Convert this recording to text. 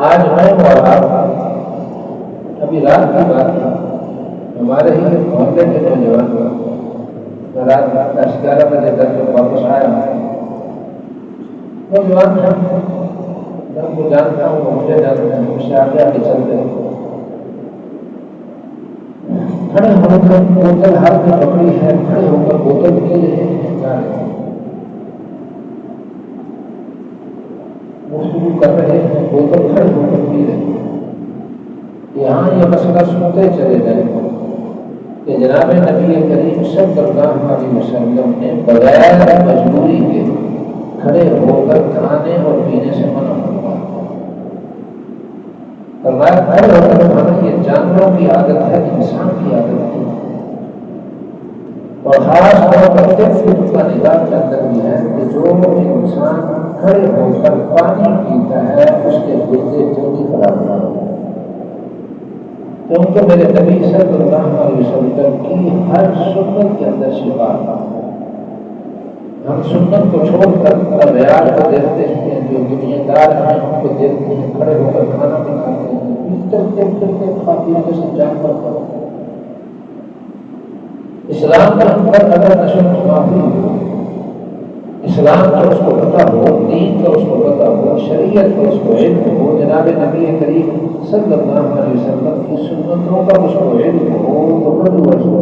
آج میں اور آپ ابھی رات کی بات ہے، ہمارے ہی محلے کے نوجوان رات 10-11 بجے تک واپس آیا نوجوان میں کو جانتا ہوں، مجھے جانتا ہوں، اس سے آگے آگے چلتے ہیں کھڑے ہو کر بوتل ہاتھ میں پکڑی ہے، کھڑے ہو کر بوتل پی رہے ہیں، جا رہے ہیں، گفتگو کر رہے ہیں، بوتل کھڑے ہو کر پی رہے ہیں۔ یہاں یہ مسئلہ سنتے چلے جائیں کہ جناب نبی کریم صلی اللہ علیہ وسلم نے بغیر مجبوری کے کھڑے ہو کر کھانے اور پینے سے منع فرمایا۔ فرمایا کھڑے ہو کر کھانا یہ جانوروں کی عادت ہے، انسان کی عادت ہے، اور خاص طور پر فطرت کا نظام کے اندر بھی ہے کہ جو انسان کھڑے ہو کر پانی پیتا ہے اس کے گردے جلدی خراب نہ ہوتے، کیونکہ میرے نبی صلی اللہ علیہ وسلم کی ہر سنت کے اندر شفا تھا۔ ہم سنت کو چھوڑ کر ریاض کو دیکھتے ہیں، جو دنیا دار ہیں ان کو دیکھتے ہیں کھڑے ہو کر کھانا بھی کھاتے ہیں، چلتے چلتے کھاتے ہیں جیسے جانور کرتے ہیں۔ اسلام کے اندر اگر نشو معافی ہو، اسلام کا اس کو پتہ ہو، دین کا اس کو پتہ ہو، شریعت کا اس کو علم ہو، جناب نبی کریم صلی اللہ علیہ وسلم کی سنتوں کا اس کو علم ہو تو خود وہ اس کو